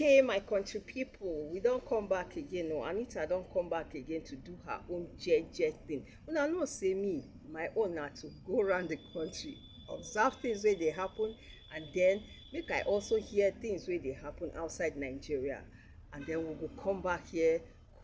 Okay, my country people, we don't come back again. No, Anita don't come back again to do her own jet thing. Una know say me, my own na to go around the country, observe things where they happen, and then make I also hear things where they happen outside Nigeria. And then we will come back here,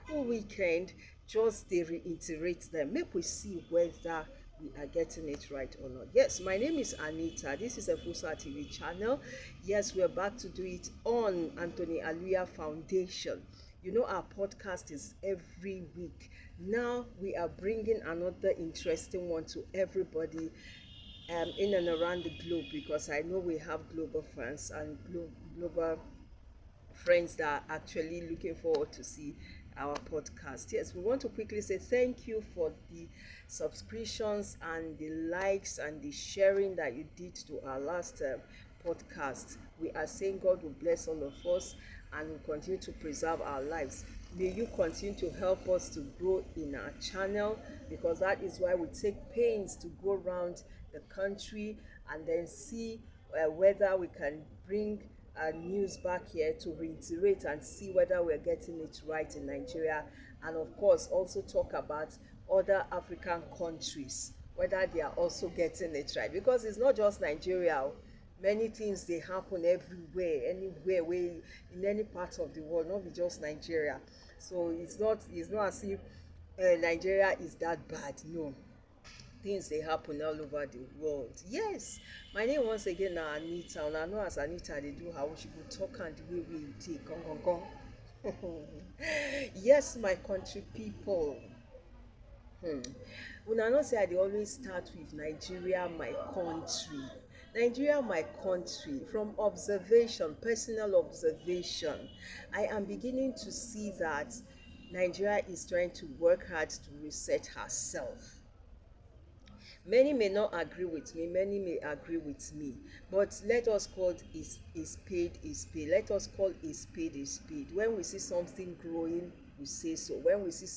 cool weekend, just they reiterate them. Make we see whether we are getting it right or not. Yes, my name is Anita. This is a Fusa TV channel. Yes, we're back to do it on Anthony Aluya Foundation. You know, our podcast is every week. Now we are bringing another interesting one to everybody in and around the globe, because I know we have global fans and global friends that are actually looking forward to see our podcast. Yes, we want to quickly say thank you for the subscriptions and the likes and the sharing that you did to our last podcast. We are saying God will bless all of us and will continue to preserve our lives. May you continue to help us to grow in our channel, because that is why we take pains to go around the country and then see whether we can bring news back here to reiterate and see whether we're getting it right in Nigeria, and of course also talk about other African countries, whether they are also getting it right, because it's not just Nigeria. Many things they happen everywhere, anywhere, where in any part of the world, not be just Nigeria. So it's not as if Nigeria is that bad. No, things they happen all over the world. Yes, my name once again na Anita. Una know as Anita dey do how she go talk and the way we take gong. Yes, my country people. Hmm. Una know say I dey always start with Nigeria, my country. Nigeria, my country. From observation, personal observation, I am beginning to see that Nigeria is trying to work hard to reset herself. Many may not agree with me, many may agree with me, but let us call a spade a spade. Let us call a spade a spade. When we see something growing, we say so. When we see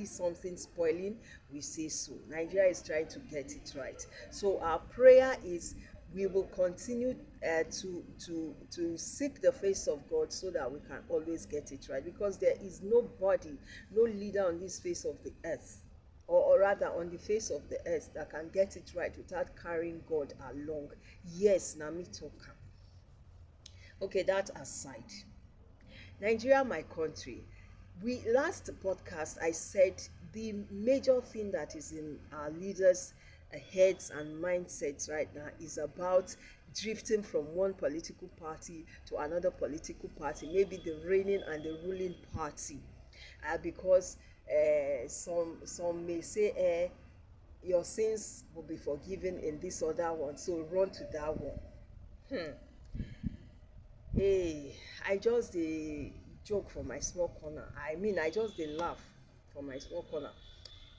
something spoiling, we say so. Nigeria is trying to get it right. So our prayer is we will continue to seek the face of God so that we can always get it right, because there is nobody, no leader on this face of the earth, or rather on the face of the earth, that can get it right without carrying God along. Yes, na me talk am. Okay, that aside, Nigeria, my country. We last podcast I said the major thing that is in our leaders' heads and mindsets right now is about drifting from one political party to another political party, maybe the reigning and the ruling party, because some may say your sins will be forgiven in this other one, so run to that one. Hey, I just dey joke for my small corner. I mean, I just dey laugh for my small corner.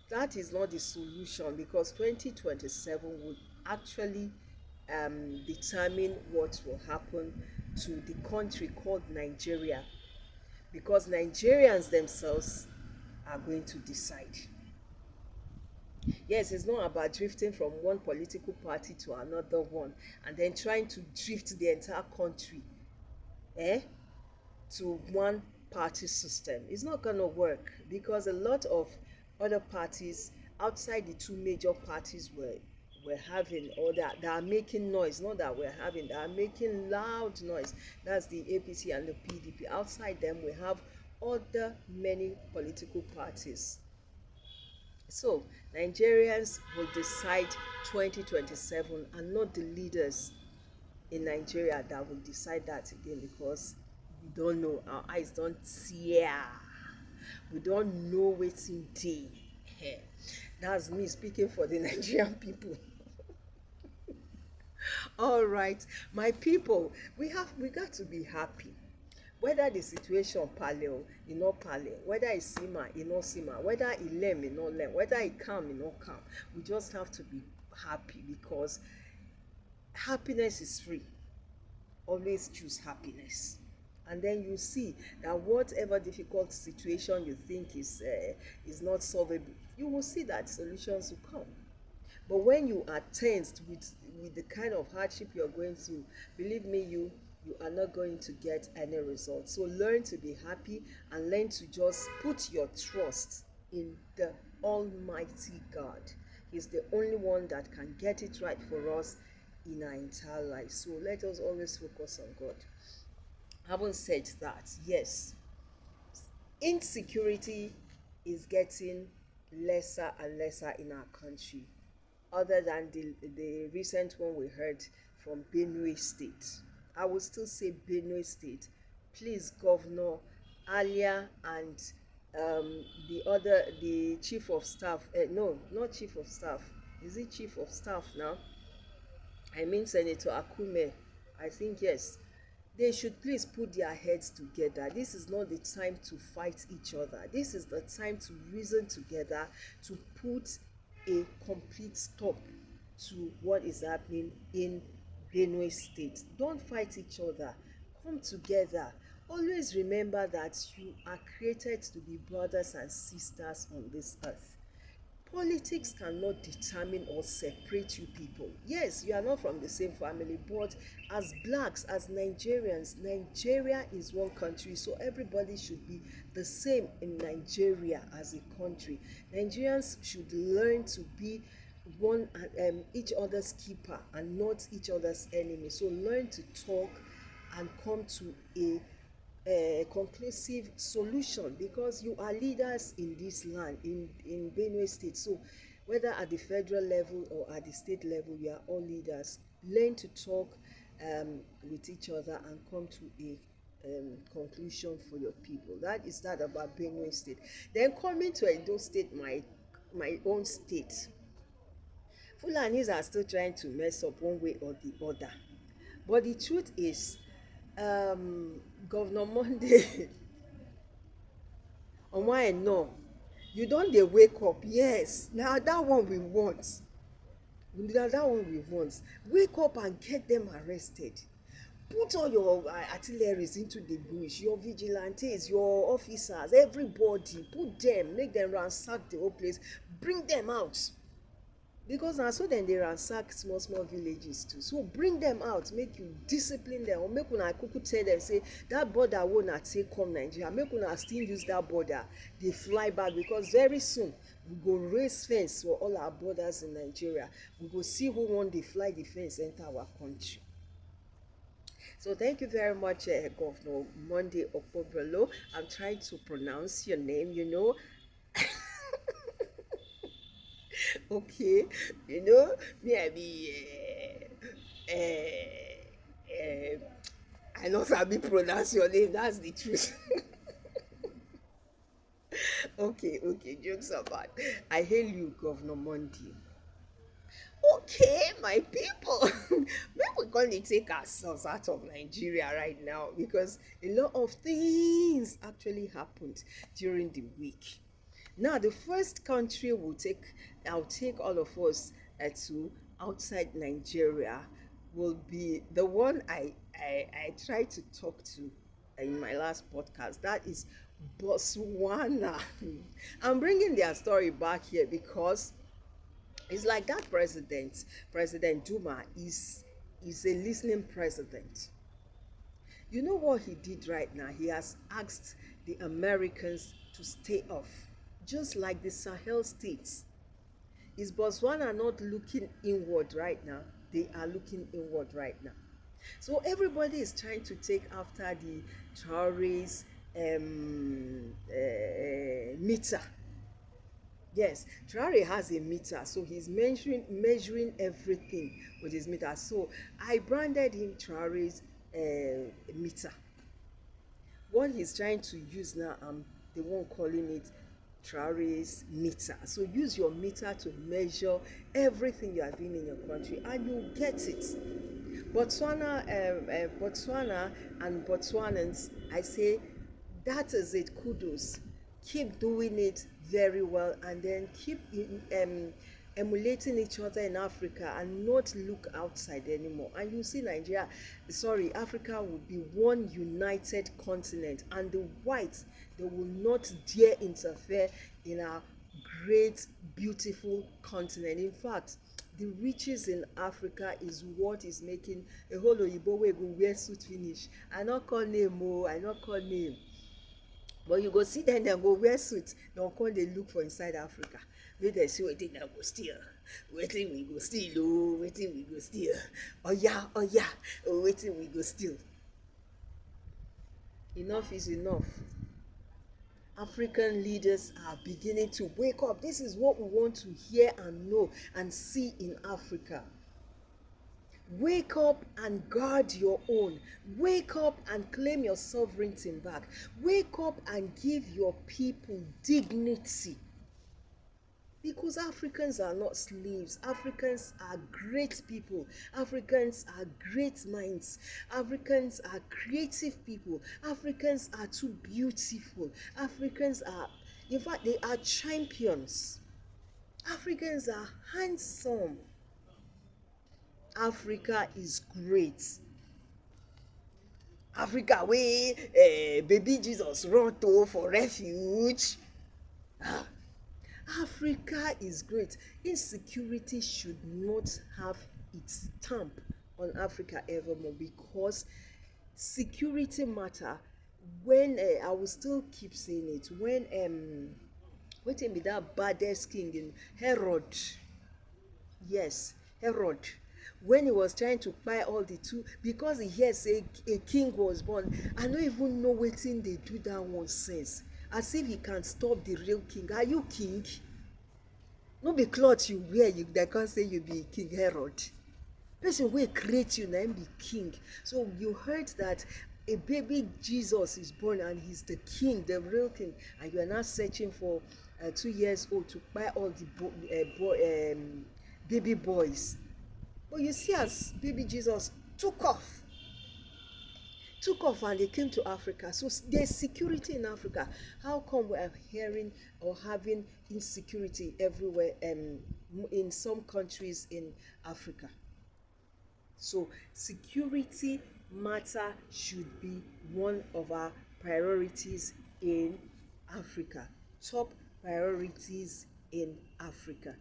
That is not the solution, because 2027 would actually determine what will happen to the country called Nigeria, because Nigerians themselves are going to decide. Yes, it's not about drifting from one political party to another one and then trying to drift the entire country eh, to one party system. It's not going to work, because a lot of other parties outside the two major parties were having, or that are making noise, not that we're having, that are making loud noise. That's the APC and the PDP. Outside them, we have other many political parties. So Nigerians will decide 2027, and not the leaders in Nigeria that will decide that again, because we don't know. Our eyes don't tear. We don't know wetin dey. That's me speaking for the Nigerian people. All right, my people, we got to be happy. Whether the situation paleo, e no paleo, whether e sima, e no sima, whether e lem, e no lem, whether e calm, e no calm, we just have to be happy, because happiness is free. Always choose happiness, and then you see that whatever difficult situation you think is not solvable, you will see that solutions will come. But when you are tensed with the kind of hardship you're going through, believe me, you are not going to get any results. So learn to be happy and learn to just put your trust in the Almighty God. He's the only one that can get it right for us in our entire life. So let us always focus on God. Having said that, yes, insecurity is getting lesser and lesser in our country, other than the recent one we heard from Benue State. I would still say Benue State. Please, Governor Alia and the chief of staff, no, not chief of staff. Is it chief of staff now? I mean Senator Akume. I think yes. They should please put their heads together. This is not the time to fight each other. This is the time to reason together, to put a complete stop to what is happening in Benue State. Don't fight each other. Come together. Always remember that you are created to be brothers and sisters on this earth. Politics cannot determine or separate you people. Yes, you are not from the same family, but as blacks, as Nigerians, Nigeria is one country, so everybody should be the same in Nigeria as a country. Nigerians should learn to be one each other's keeper and not each other's enemy. So learn to talk and come to a conclusive solution, because you are leaders in this land, in Benue State. So whether at the federal level or at the state level, we are all leaders. Learn to talk with each other and come to a conclusion for your people. That is that about Benue State. Then coming to Edo State, my own state, Fulanis are still trying to mess up one way or the other. But the truth is, Governor Monday, on why no, you don't dey wake up. Yes, now that one we want. Now that one we want. Wake up and get them arrested. Put all your artilleries into the bush, your vigilantes, your officers, everybody. Put them, make them ransack the whole place. Bring them out. Because na so dem dey ransack small small villages too. So bring them out, make you discipline them, or make una kuku tell them say that border wey una take come Nigeria, make una still use that border dey fly back, because very soon we go raise fence for all our borders in Nigeria. We go see who wan dey fly the fence enter our country. So thank you very much, Governor Monday Okpobolo. I'm trying to pronounce your name, you know. Okay, you know, me I be I know sabi pronounce your name, that's the truth. Okay, jokes apart. I hail you, Governor Monday. Okay, my people, maybe we're going to take ourselves out of Nigeria right now, because a lot of things actually happened during the week. Now, the first country I'll take all of us to outside Nigeria will be the one I tried to talk to in my last podcast. That is Botswana. I'm bringing their story back here because it's like that President Duma is a listening president. You know what he did right now? He has asked the Americans to stay off, just like the Sahel states. Is Botswana not looking inward right now? They are looking inward right now. So everybody is trying to take after the Traore's meter. Yes, Traore has a meter, so he's measuring everything with his meter. So I branded him Traore's meter. What he's trying to use now, I'm the one calling it Traore's meter. So use your meter to measure everything you are doing in your country, and you'll get it. Botswana and Botswanans, I say that is it. Kudos. Keep doing it very well, and then keep emulating each other in Africa and not look outside anymore. And you see Africa will be one united continent, and the whites, they will not dare interfere in our great, beautiful continent. In fact, The riches in Africa is what is making a whole oyibo wey go wear suit finish. I no call name o, I no call name. But you go see dem go wear suit, dem come dey look for inside Africa. Make dem see wetin dem go steal, wetin we go steal o, wetin we go steal. Oya, oya, wetin we go steal. Enough is enough. African leaders are beginning to wake up. This is what we want to hear and know and see in Africa. Wake up and guard your own. Wake up and claim your sovereignty back. Wake up and give your people dignity. Because Africans are not slaves. Africans are great people. Africans are great minds. Africans are creative people. Africans are too beautiful. Africans are, in fact, they are champions. Africans are handsome. Africa is great. Africa wey baby Jesus run to for refuge. Africa is great. Insecurity should not have its stamp on Africa evermore, because security matter. When I will still keep saying it, when wetin be that baddest king in Herod? Yes, Herod. When he was trying to buy all the two, because he hear say a king was born. I no even know wetin dey do that one since. As if he can stop the real king. Are you king? No be cloth you wear, you dem come say you be King Herod. Person wey create you na him be king. So you heard that a baby Jesus is born and he's the king, the real king, and you are now searching for 2 years old to buy all the baby boys. But you see, as baby Jesus took off and they came to Africa. So there's security in Africa. How come we are hearing or having insecurity everywhere in some countries in Africa? So security matter should be one of our priorities in Africa. Top priorities in Africa.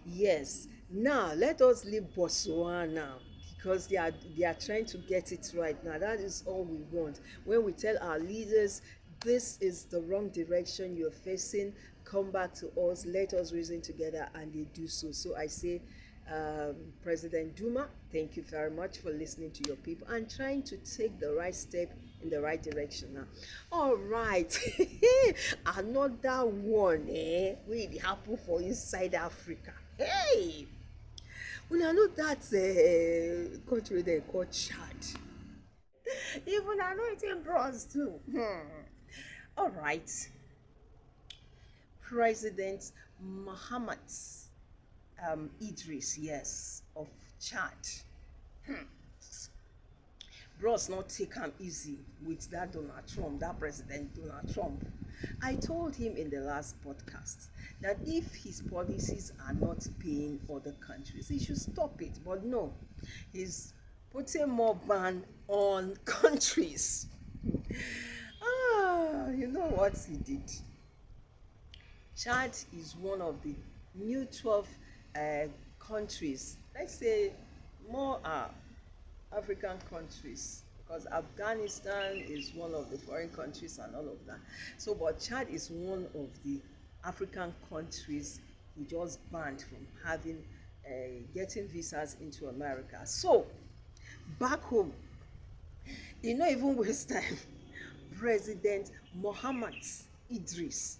Yes. Now let us leave Botswana, because they are trying to get it right now. That is all we want. When we tell our leaders this is the wrong direction you're facing, come back to us, let us reason together, and they do so. So I say, President Duma, thank you very much for listening to your people and trying to take the right step in the right direction now. All right. Another one wey happen for inside Africa. Hey, una know that country they call Chad. Even I know it's in bronze too. All right. President Muhammad Idris, yes, of Chad. Bros not take him easy with that Donald Trump, that President Donald Trump. I told him in the last podcast that if his policies are not paying other countries, he should stop it. But no, he's putting more ban on countries. You know what he did? Chad is one of the new 12 countries, let's say more African countries, because Afghanistan is one of the foreign countries and all of that. So, but Chad is one of the African countries he just banned from having getting visas into America. So, back home, he no even waste time. President Muhammad Idris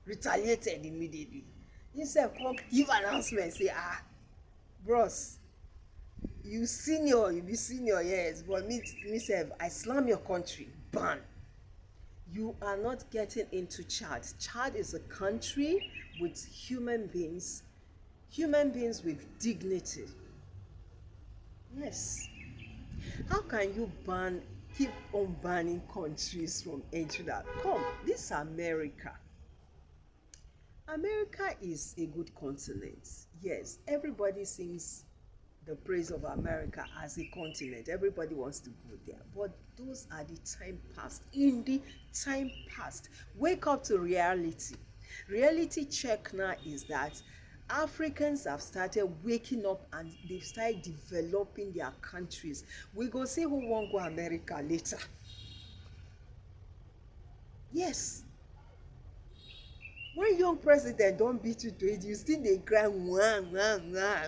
retaliated immediately. He said, come give announcement, say, bros, you be senior, yes, but me sef, I slam your country, ban. You are not getting into Chad. Chad is a country with human beings with dignity. Yes. How can you keep on banning countries from entering that? Come, this is America. America is a good continent. Yes, everybody sings the praise of America as a continent. Everybody wants to go there. But those are the time past. In the time past, wake up to reality. Reality check now is that Africans have started waking up and they've started developing their countries. We go see who won't go America later. Yes. When young president don't beat you to it, you still dey cry wah,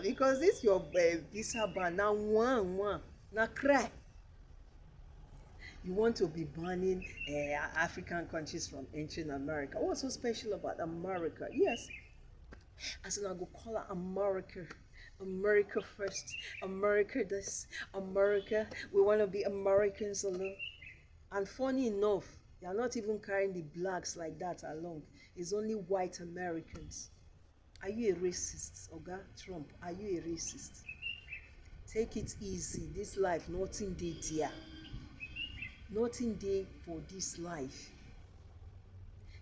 because this your visa ban na wah, na cry. You want to be banning African countries from entering America. What's so special about America? Yes, as in I go call her America. America first. America this. America. We want to be Americans alone. And funny enough, they are not even carrying the blacks like that along. It's only white Americans. Are you a racist, Oga Trump? Are you a racist? Take it easy. This life, nothing dey there. Nothing dey for this life.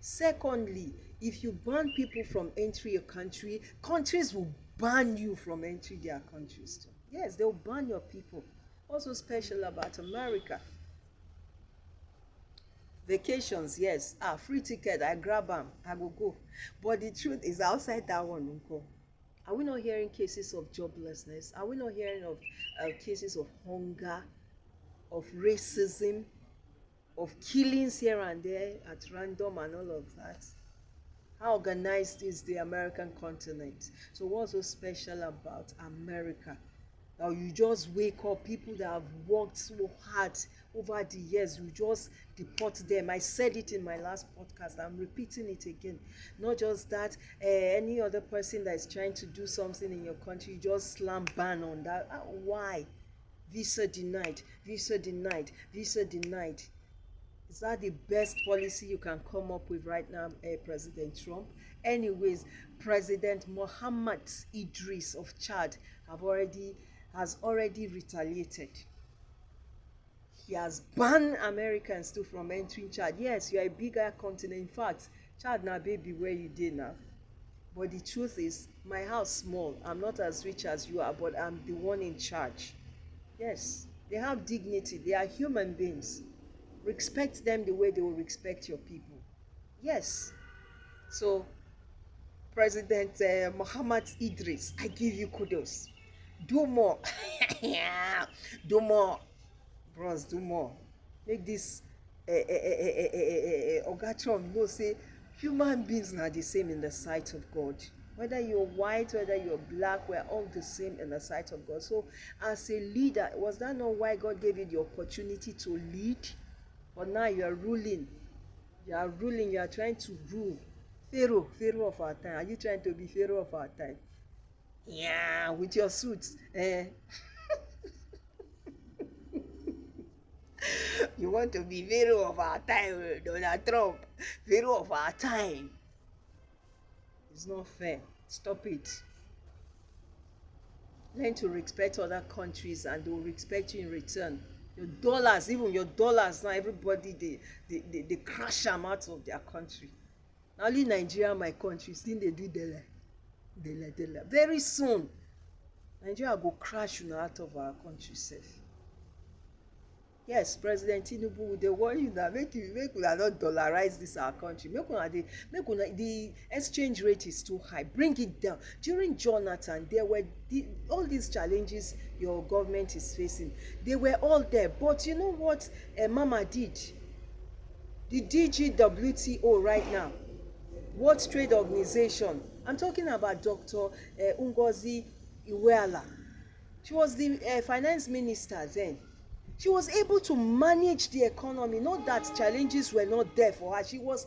Secondly, if you ban people from entering your country, countries will ban you from entering their countries too. Yes, they'll ban your people. Also special about America. Vacations, yes. Free ticket, I grab them, I will go. But the truth is outside that one, Unko. Are we not hearing cases of joblessness? Are we not hearing of cases of hunger, of racism, of killings here and there at random and all of that? How organized is the American continent? So what's so special about America? Now you just wake up, people that have worked so hard over the years, you just deport them. I said it in my last podcast, I'm repeating it again. Not just that, any other person that is trying to do something in your country, you just slam ban on that. Why? Visa denied, visa denied, visa denied. Is that the best policy you can come up with right now, President Trump? Anyways, President Mohammed Idris of Chad has already retaliated. He has banned Americans too from entering Chad. Yes, you are a bigger continent. In fact, Chad na baby where you dey now. But the truth is, my house small. I'm not as rich as you are, but I'm the one in charge. Yes, they have dignity. They are human beings. Respect them the way they will respect your people. Yes. So, President Muhammad Idris, I give you kudos. Do more. Do more. Bros, do more. Make this Oga Trump know say human beings are the same in the sight of God. Whether you're white, whether you're black, we're all the same in the sight of God. So as a leader, was that not why God gave you the opportunity to lead? But now you are ruling. You are ruling, you are trying to rule. Pharaoh of our time. Are you trying to be Pharaoh of our time? Yeah, with your suits. You want to be Pharaoh of our time, Donald Trump. Pharaoh of our time. It's not fair. Stop it. Learn to respect other countries and they'll respect you in return. Your dollars, even your dollars now, everybody they crash them out of their country. Now only Nigeria, my country, still they do dele. Very soon, Nigeria go crash you out of our country safe. Yes, President Tinubu, they want you that make una not dollarize this our country. Make una the exchange rate is too high. Bring it down. During Jonathan, there were all these challenges your government is facing. They were all there. But you know what Mama did? The DGWTO right now, World Trade Organization. I'm talking about Dr. Ngozi Iweala. She was the finance minister then. She was able to manage the economy. Not that challenges were not there for her. She was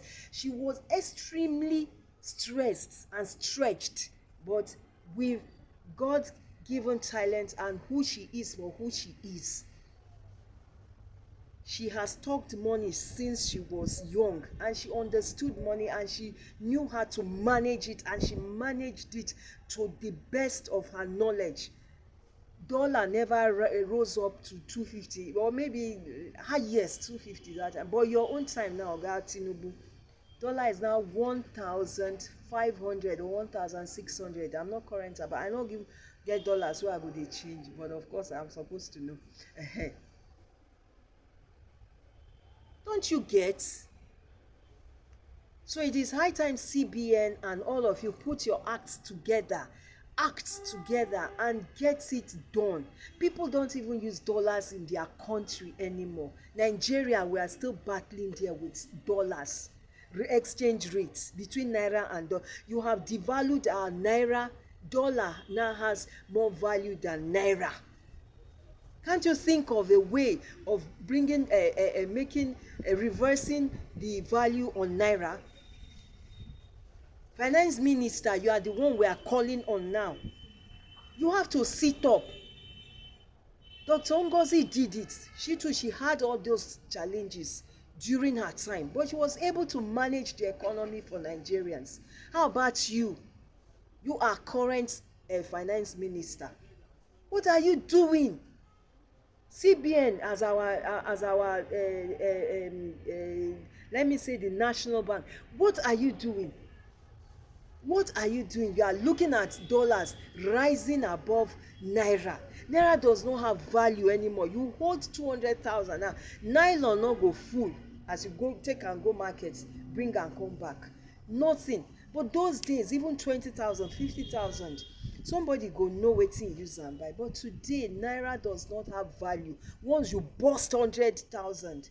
extremely stressed and stretched, but with God given talent and who she is for who she is. She has talked money since she was young and she understood money and she knew how to manage it and she managed it to the best of her knowledge. Dollar never rose up to 250 or maybe highest 250 that time, but your own time now, Oga Tinubu, dollar is now 1,500 or 1,600. I'm not current, but I don't get dollars where I go dey change, but of course I'm supposed to know. Don't you get? So it is high time CBN and all of you put your acts together and get it done. People don't even use dollars in their country anymore. Nigeria, we are still battling there with dollars, exchange rates between naira and dollar. You have devalued our naira. Dollar now has more value than naira. Can't you think of a way of bringing making reversing the value on naira? Finance minister, you are the one we are calling on now. You have to sit up. Dr. Ngozi did it. She too, she had all those challenges during her time, but she was able to manage the economy for Nigerians. How about you? You are current finance minister. What are you doing? CBN as our let me say the national bank. What are you doing? What are you doing? You are looking at dollars rising above naira. Naira does not have value anymore. You hold 200,000 now. Nylon no go full as you go take and go market, bring and come back. Nothing. But those days, even 20,000, 50,000, somebody go know wetin use am buy. But today, naira does not have value. Once you burst 100,000,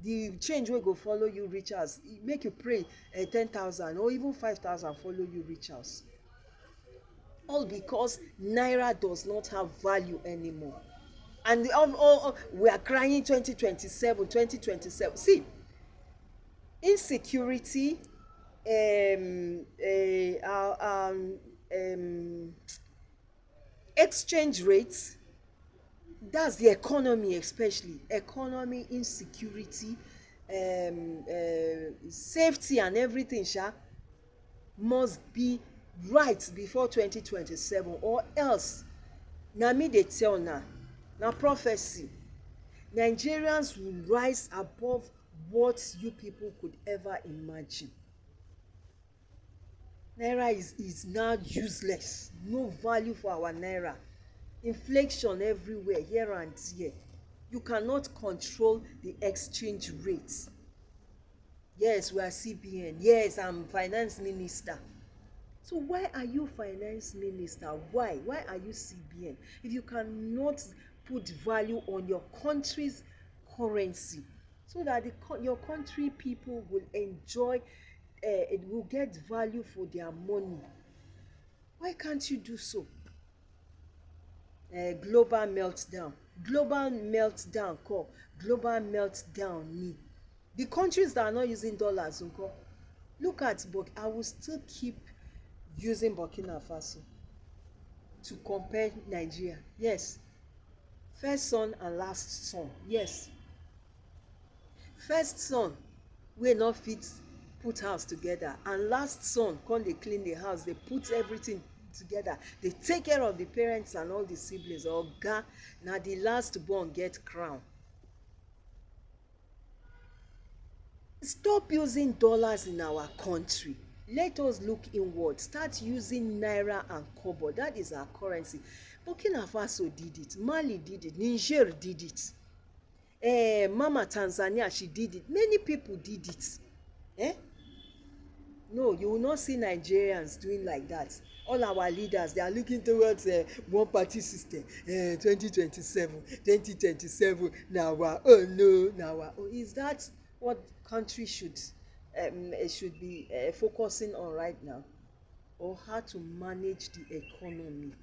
the change wey go follow you reach house, make you pray 10,000 or even 5,000 follow you reach house, all because naira does not have value anymore. And we are crying 2027, 2027. See, insecurity, exchange rates, that's the economy, especially economy, insecurity, safety and everything must be right before 2027, or else na me dey tell na prophecy. Nigerians will rise above what you people could ever imagine. Naira is now useless, no value for our naira. Inflation everywhere, here and there. You cannot control the exchange rates. Yes, we are CBN. Yes, I'm finance minister. So why are you finance minister? Why are you CBN if you cannot put value on your country's currency, so that your country people will enjoy, it will get value for their money? Why can't you do so? Global meltdown. Global meltdown call. Global meltdown ni. The countries that are not using dollars, look at, but I will still keep using Burkina Faso to compare Nigeria. Yes. First son and last son. Yes. First son wey no fit put house together, and last son come dey clean the house, dey put everything together, dey take care of the parents and all the siblings. Oga, na the last born get crown. Stop using dollars in our country. Let us look inward. Start using naira and kobo. That is our currency. Burkina Faso did it. Mali did it. Niger did it. Mama Tanzania, she did it. Many people did it. No, you will not see Nigerians doing like that. All our leaders, they are looking towards one party system. 2027, 2027. Now, oh no, now, oh, is that what country should be focusing on right now? Or how to manage the economy?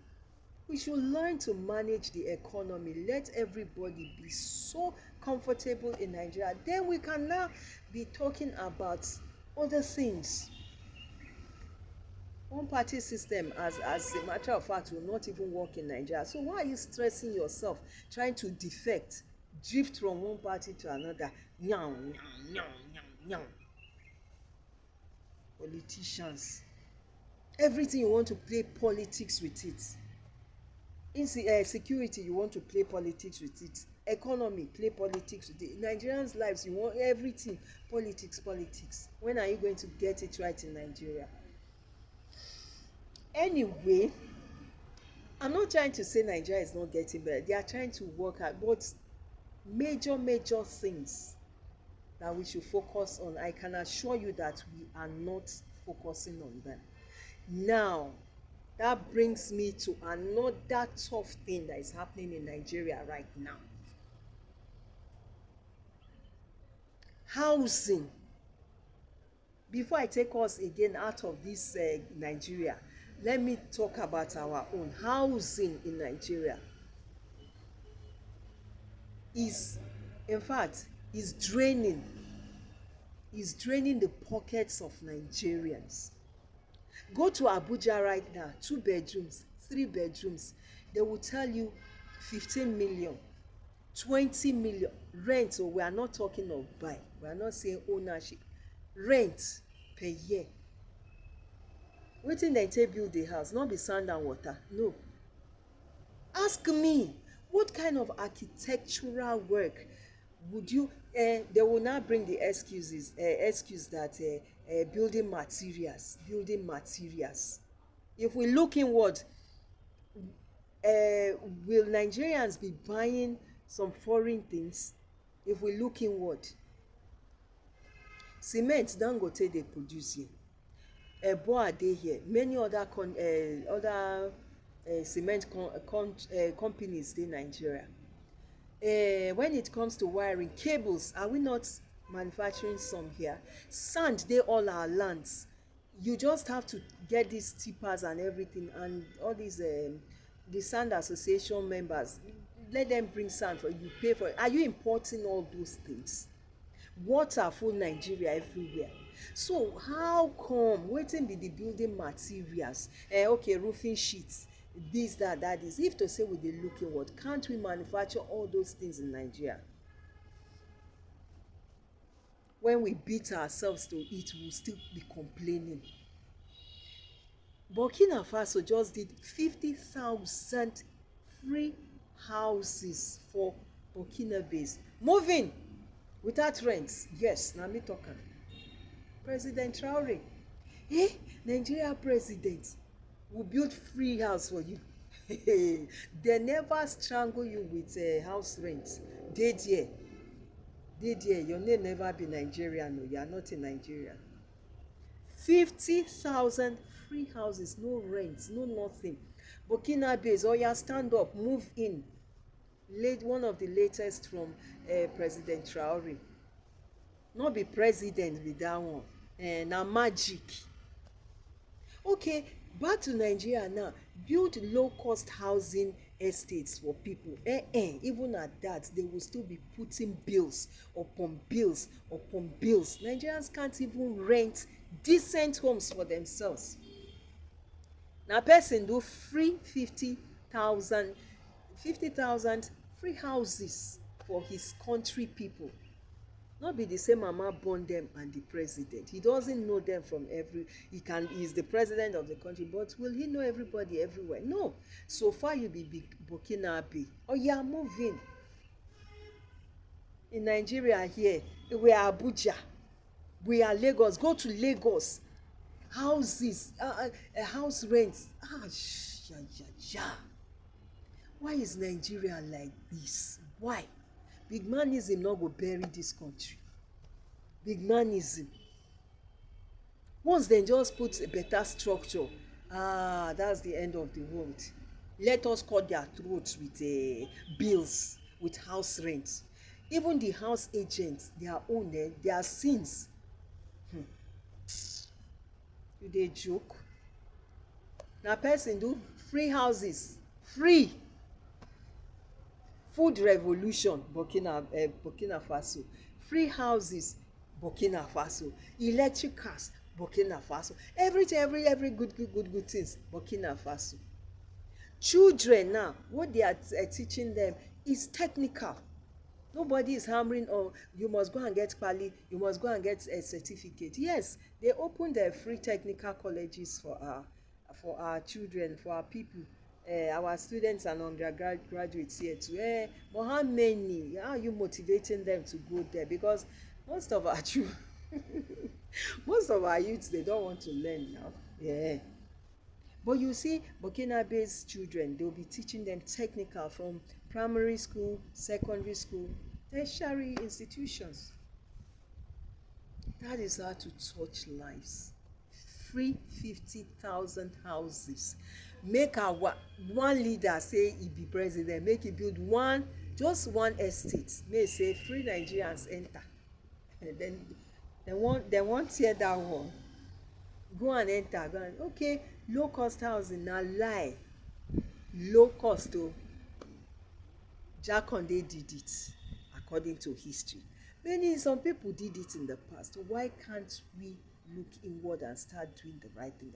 We should learn to manage the economy. Let everybody be so comfortable in Nigeria. Then we can now be talking about other things. One party system, as a matter of fact, will not even work in Nigeria. So why are you stressing yourself trying to drift from one party to another? Nyaw, nyaw, nyaw, nyaw, nyaw. Politicians. Everything you want to play politics with it. In security, you want to play politics with it. Economy, play politics with it. Nigerians' lives, you want everything politics, politics. When are you going to get it right in Nigeria? Anyway, I'm not trying to say Nigeria is not getting better. They are trying to work hard, but major things that we should focus on. I can assure you that we are not focusing on them. Now, that brings me to another tough thing that is happening in Nigeria right now. Housing. Before I take us again out of this Nigeria, let me talk about our own housing in Nigeria. Is, in fact, is draining the pockets of Nigerians. Go to Abuja right now, 2 bedrooms, 3 bedrooms, they will tell you 15 million, 20 million rent. So we are not talking of buy, we are not saying ownership, rent per year. Wetin dem take build the house? Not be sand and water, no. Ask me, what kind of architectural work would you they will now bring the excuse that building materials. If we look inward, will Nigerians be buying some foreign things? If we look inward, cement Dangote dey produce here, Eboa dey here, many other cement companies dey Nigeria. When it comes to wiring, cables, are we not manufacturing some here? Sand dey all our lands. You just have to get these tippers and everything, and all these the sand association members, let them bring sand for you, pay for it. Are you importing all those things? Water full Nigeria everywhere. So how come, wetin be the building materials? Okay, roofing sheets, this, that is. If to say we dey look inward, can't we manufacture all those things in Nigeria? When we beat ourselves to eat, we will still be complaining. Burkina Faso just did 50,000 free houses for Burkinabes. Moving without rents. Yes, na me talk am. President Traore, Nigeria president will build free house for you. They never strangle you with house rent. Dey there, your name never be Nigerian. No, you are not in Nigeria. 50,000 free houses, no rent, no nothing. Burkinabes, oya stand up, move in. One of the latest from President Traore. Not be president with that one. Na magic. Okay, back to Nigeria now. Build low-cost housing estates for people. Even at that, they will still be putting bills upon bills upon bills. Nigerians can't even rent decent homes for themselves. Na person do free 50,000 free houses for his country people. Not be the same mama born them and the president. He doesn't know them from he's the president of the country, but will he know everybody everywhere? No. So far you be Burkinabe. Oh yeah, move in Nigeria here, we are Abuja, we are Lagos. Go to Lagos. Houses, house rents. Why is Nigeria like this? Why? Big manism no go bury this country. Big manism. Once they just put a better structure, that's the end of the world. Let us cut their throats with bills, with house rent. Even the house agents, their own, their sins. You dey joke? Na person do free houses, free. Food revolution, Burkina Faso. Free houses, Burkina Faso. Electric cars, Burkina Faso. Everything, every good things, Burkina Faso. Children now, what they are teaching them is technical. Nobody is hammering on you must go and get pali, you must go and get a certificate. Yes, they opened their free technical colleges for our children, for our people. Our students and undergraduates here too. But how many? How are you motivating them to go there? Because most of our most of our youths, they don't want to learn now. Yeah. But you see, Burkina-based children, they'll be teaching them technical from primary school, secondary school, tertiary institutions. That is how to touch lives. Free 50,000 houses. Make our one leader say he be president, make he build one, just one estate. May say free Nigerians enter. And then they won't tear that one. Go and enter. Go and, okay, low cost housing na lie. Low cost o. Jakonde did it according to history. Many some people did it in the past. Why can't we look inward and start doing the right thing?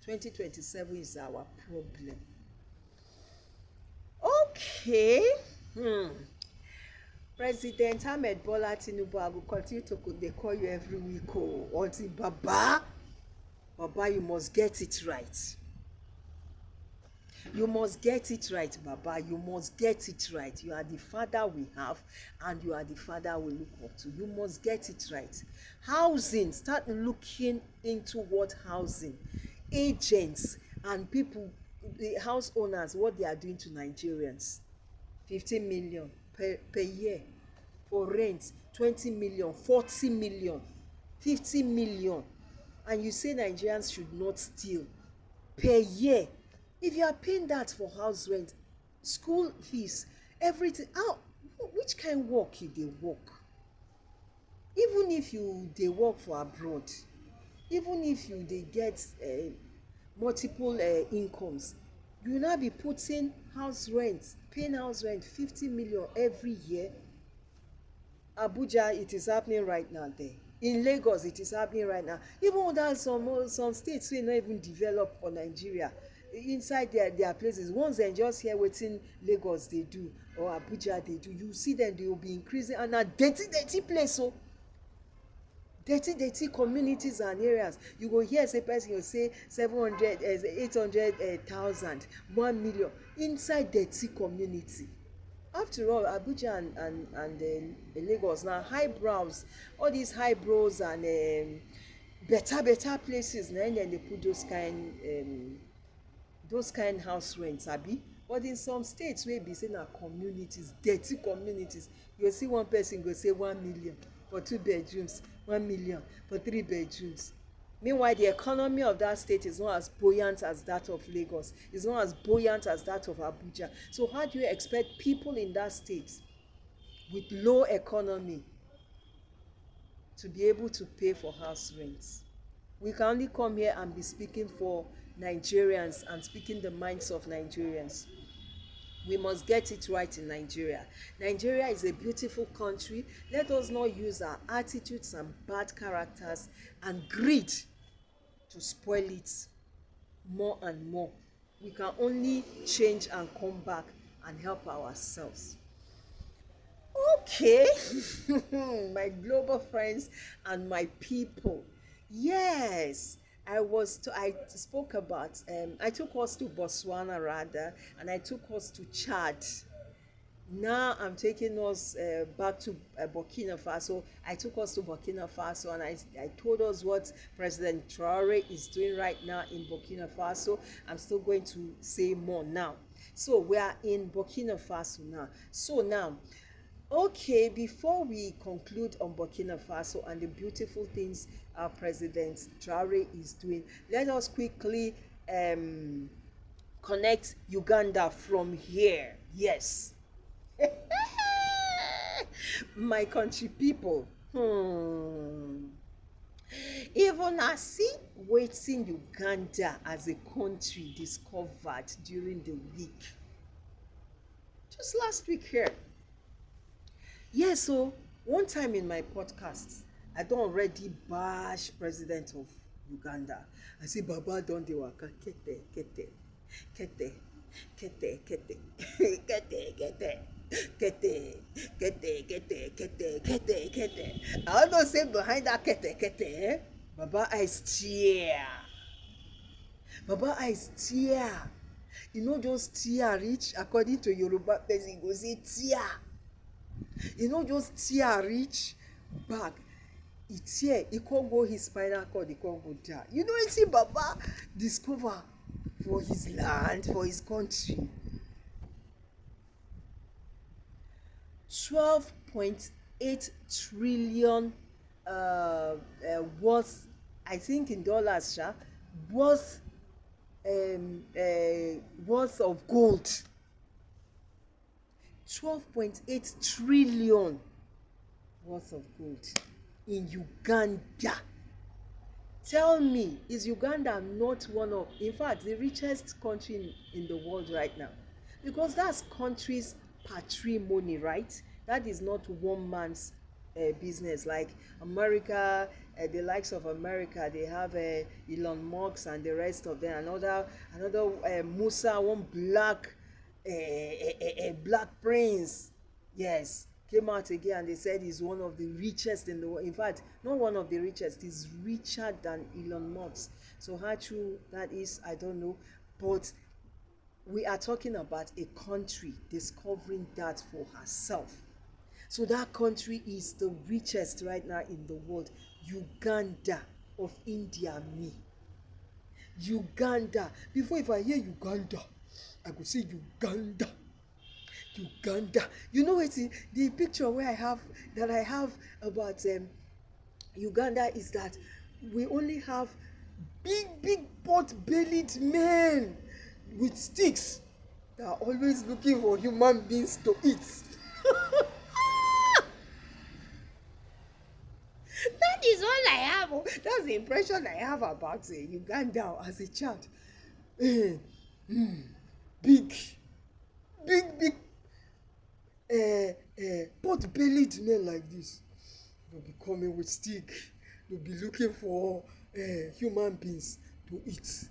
2027 is our problem. Okay. President Ahmed Bola Tinubu, I will continue to dey call you every week until Baba, you must get it right. You must get it right, Baba. You must get it right. You are the father we have, and you are the father we look up to. You must get it right. Housing, start looking into what housing agents and people, the house owners, what they are doing to Nigerians. 15 million per year for rent, 20 million, 40 million, 50 million, and you say Nigerians should not steal per year. If you are paying that for house rent, school fees, everything, how, which kind work you dey work? Even if you dey work for abroad, even if you dey get multiple incomes, you now be putting house rent, paying house rent 50 million every year. Abuja, it is happening right now there. In Lagos, it is happening right now. Even that some states wey no even develop for Nigeria, inside their places, once dem just hear wetin Lagos dey do or Abuja dey do, you see dem, they will be increasing, and na dirty place o. Dirty communities and areas. You go hear say person go say 700 800,000 1 million inside dirty community. After all, Abuja and Lagos na highbrows, all these highbrows and better places na dem dey put those kind house rents, abi. But in some states wey be say na communities, dirty communities, you go see one person go say 1 million for 2 bedrooms, 1 million for 3 bedrooms. Meanwhile, the economy of that state is not as buoyant as that of Lagos, is not as buoyant as that of Abuja. So how do you expect people in that state with low economy to be able to pay for house rents? We can only come here and be speaking for Nigerians and speaking the minds of Nigerians. We must get it right in Nigeria. Nigeria is a beautiful country. Let us not use our attitudes and bad characters and greed to spoil it more and more. We can only change and come back and help ourselves. Okay, my global friends and my people. Yes, I spoke about, I took us to Botswana rather, and I took us to Chad. Now I'm taking us back to Burkina Faso. I took us to Burkina Faso, and I told us what President Traore is doing right now in Burkina Faso. I'm still going to say more now. So we are in Burkina Faso now. So now, okay, before we conclude on Burkina Faso and the beautiful things our President Traore is doing, let us quickly connect Uganda from here. Yes. My country people. Even I see wetin Uganda as a country discovered during the week. Just last week here. Yes, so one time in my podcast, I don already bash president of Uganda. I say Baba don dey waka kete kete kete kete kete kete kete kete kete kete kete kete kete. I don't know say behind that kete kete, Baba eyes tear. Baba eyes tear. E no just tear reach, according to Yoruba person, go say tear. E no just tear reach back, e tear, e come go his spinal cord, e come go down. You know wetin Baba discover for his land, for his country? 12.8 trillion worth, I think in dollars, worth worth of gold, 12.8 trillion worth of gold in Uganda. Tell me, is Uganda not one of, in fact, the richest country in the world right now? Because that's country's patrimony, right? That is not one man's business. Like America, the likes of America, they have Elon Musk and the rest of them. Another Musa, one black prince. Yes, came out again and they said he's one of the richest in the world. In fact, not one of the richest, he's richer than Elon Musk. So how true that is, I don't know. But we are talking about a country discovering that for herself. So that country is the richest right now in the world. Uganda of India, me. Uganda. Before, if I hear Uganda, I could say Uganda. Uganda. You know what? The picture where I have about Uganda is that we only have big pot-bellied men with sticks that are always looking for human beings to eat. That is all I have. That's the impression I have about Uganda as a child. Eh, big, big pot-bellied men like this. They'll be coming with stick. They'll be looking for human beings to eat.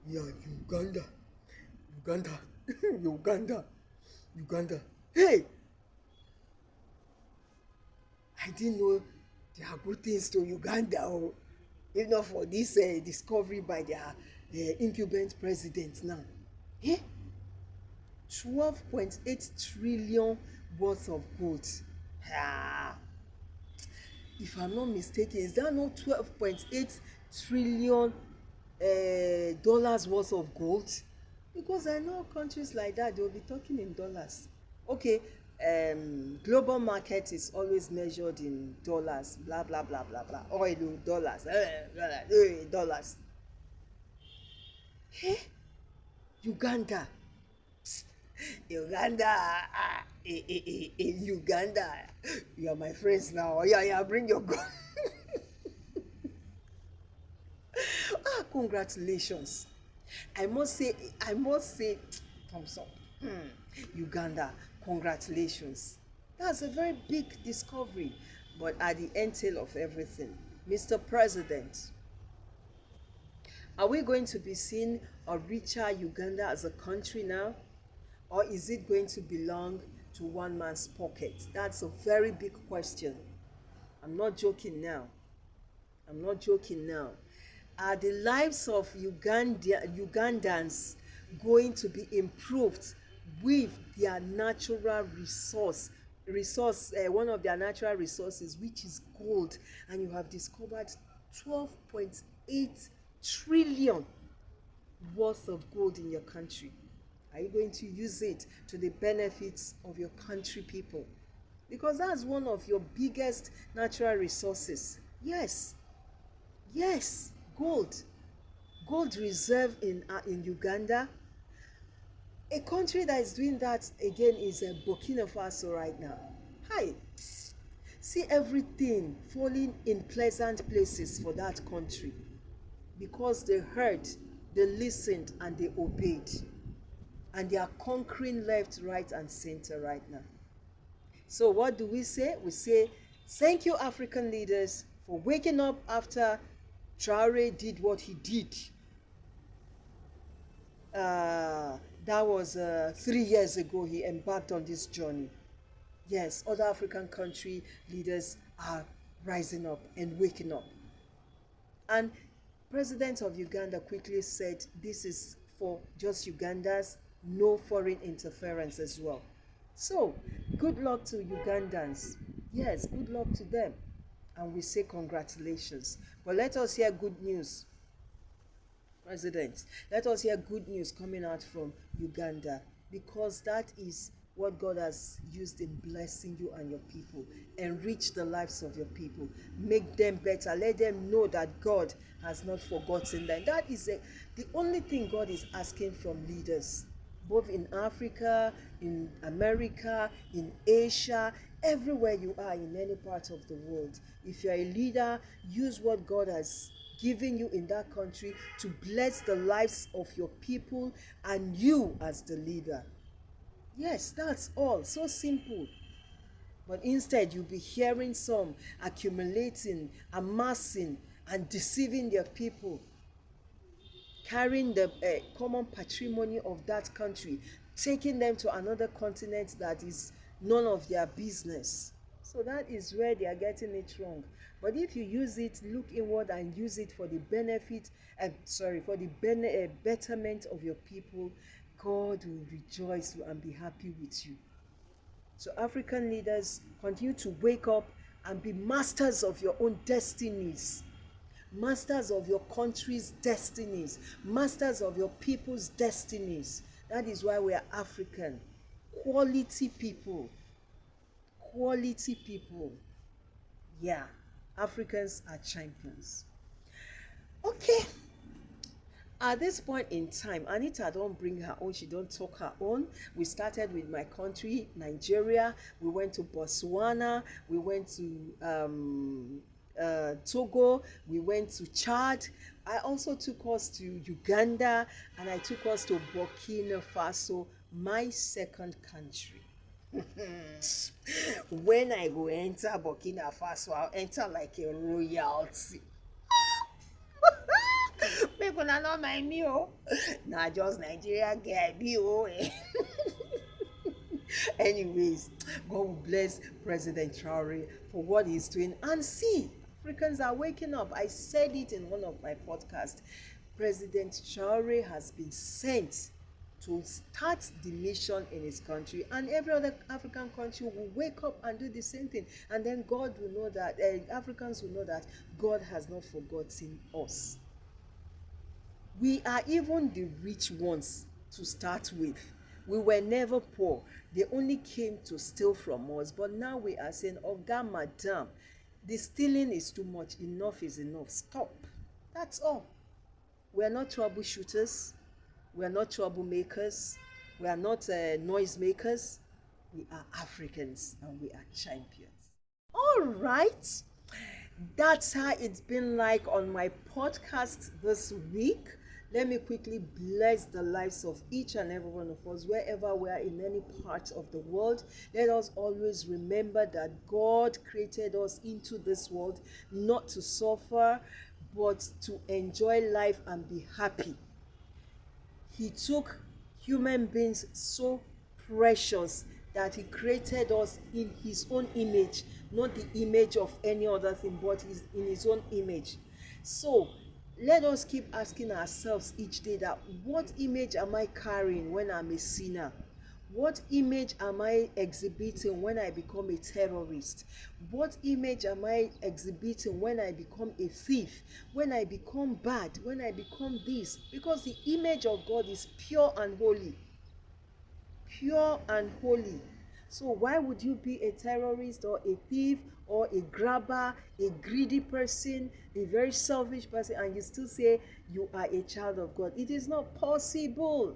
Yeah, Uganda, Uganda, Uganda, Uganda. Hey, I didn't know there are good things to Uganda. Oh, if not for this discovery by their incumbent president now. Eh? 12.8 trillion worth of gold. Ah, if I'm not mistaken, is that not 12.8 trillion dollars worth of gold? Because I know countries like that, they'll be talking in dollars. Okay, global market is always measured in dollars, blah blah blah blah blah. Oil dollars, dollars. Hey, Uganda, Uganda, you are my friends now. Yeah, bring your gun. Congratulations. I must say, thumbs up. Uganda, congratulations. That's a very big discovery. But at the end tail of everything, Mr. President, are we going to be seeing a richer Uganda as a country now? Or is it going to belong to one man's pocket? That's a very big question. I'm not joking now. I'm not joking now. Are the lives of Ugandans going to be improved with their natural one of their natural resources, which is gold, and you have discovered 12.8 trillion worth of gold in your country? Are you going to use it to the benefits of your country people? Because that's one of your biggest natural resources. Yes, gold reserve in Uganda. A country that is doing that again is Burkina Faso right now. Hi, see everything falling in pleasant places for that country because they heard, they listened, and they obeyed, and they are conquering left, right, and center right now. So what do we say? We say thank you, African leaders, for waking up after Traore did what he did. That was 3 years ago he embarked on this journey. Yes, other African country leaders are rising up and waking up. And President of Uganda quickly said this is for just Ugandans, no foreign interference as well. So, good luck to Ugandans. Yes, good luck to them. And we say congratulations. But let us hear good news. President, let us hear good news coming out from Uganda, because that is what God has used in blessing you and your people. Enrich the lives of your people. Make them better. Let them know that God has not forgotten them. That is the only thing God is asking from leaders, both in Africa, in America, in Asia, everywhere you are, in any part of the world. If you're a leader, use what God has given you in that country to bless the lives of your people and you as the leader. Yes, that's all. So simple. But instead, you'll be hearing some accumulating, amassing, and deceiving their people, carrying the common patrimony of that country, taking them to another continent that is none of their business. So that is where they are getting it wrong. But if you use it, look inward and use it for the benefit, for the betterment of your people, God will rejoice and be happy with you. So African leaders, continue to wake up and be masters of your own destinies, masters of your country's destinies, masters of your people's destinies. That is why we are African. Quality people. Quality people. Yeah, Africans are champions. Okay. At this point in time, Anita don't bring her own, she don't talk her own. We started with my country, Nigeria. We went to Botswana. We went to Togo. We went to Chad. I also took us to Uganda, and I took us to Burkina Faso, my second country. When I go enter Burkina Faso, I'll enter like a royalty. Make una no mind me, oh. Nah, just Nigeria girl be oh. Anyways, God will bless President Traore for what he's doing. And see, Africans are waking up. I said it in one of my podcasts. President Traore has been sent to start the mission in his country, and every other African country will wake up and do the same thing. And then God will know that, Africans will know that God has not forgotten us. We are even the rich ones to start with. We were never poor. They only came to steal from us. But now we are saying, Oga, madam, the stealing is too much. Enough is enough. Stop. That's all. We are not troubleshooters. We are not troublemakers. We are not noisemakers. We are Africans and we are champions. All right. That's how it's been like on my podcast this week. Let me quickly bless the lives of each and every one of us, wherever we are in any part of the world. Let us always remember that God created us into this world not to suffer, but to enjoy life and be happy. He took human beings so precious that he created us in his own image, not the image of any other thing, but in his own image. So let us keep asking ourselves each day that, what image am I carrying when I'm a sinner? What image am I exhibiting when I become a terrorist? What image am I exhibiting when I become a thief? When I become bad? When I become this? Because the image of God is pure and holy. Pure and holy. So why would you be a terrorist or a thief or a grabber, a greedy person, a very selfish person, and you still say you are a child of God? It is not possible.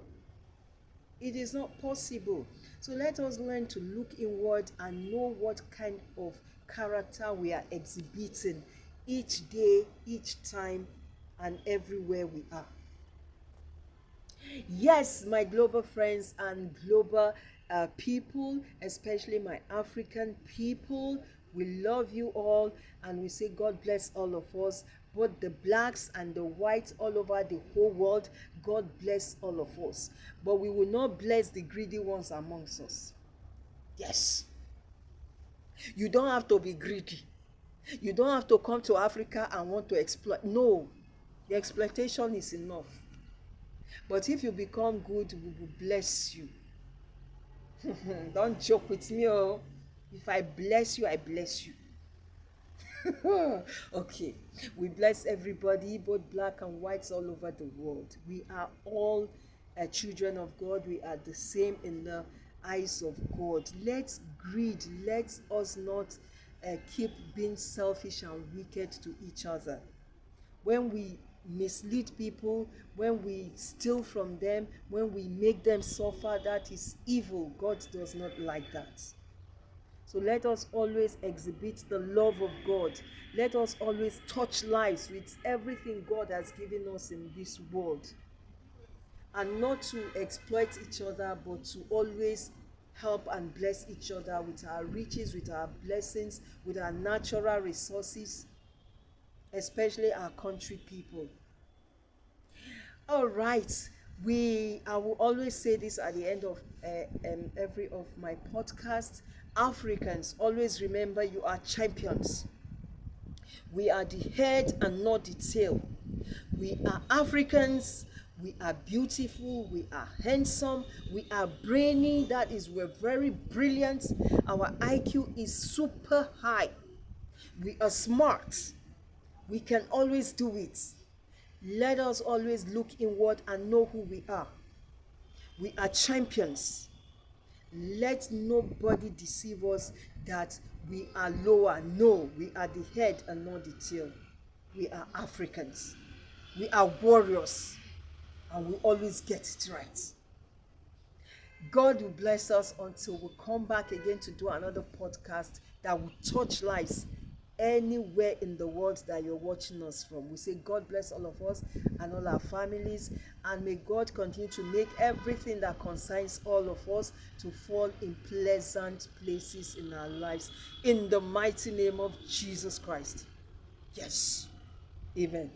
It is not possible. So let us learn to look inward and know what kind of character we are exhibiting each day, each time, and everywhere we are. Yes, my global friends and global people, especially my African people, we love you all, and we say God bless all of us, both the blacks and the whites all over the whole world. God bless all of us, but we will not bless the greedy ones amongst us. Yes, you don't have to be greedy. You don't have to come to Africa and want to exploit. No, the exploitation is enough. But if you become good, we will bless you. Don't joke with me, oh. If I bless you, I bless you. Okay, we bless everybody, both black and whites all over the world. We are all children of God. We are the same in the eyes of God. Let's greed, let us not keep being selfish and wicked to each other. When we mislead people, when we steal from them, when we make them suffer, that is evil. God does not like that. So let us always exhibit the love of God. Let us always touch lives with everything God has given us in this world. And not to exploit each other, but to always help and bless each other with our riches, with our blessings, with our natural resources, especially our country people. All right. I will always say this at the end of every of my podcast. Africans, always remember you are champions. We are the head and not the tail. We are Africans. We are beautiful. We are handsome. We are brainy. That is, we're very brilliant. Our IQ is super high. We are smart. We can always do it. Let us always look inward and know who we are. We are champions. Let nobody deceive us that we are lower. No, we are the head and not the tail. We are Africans. We are warriors. And we always get it right. God will bless us until we come back again to do another podcast that will touch lives anywhere in the world that you're watching us from. We say God bless all of us and all our families, and may God continue to make everything that concerns all of us to fall in pleasant places in our lives, in the mighty name of Jesus Christ. Yes. Amen.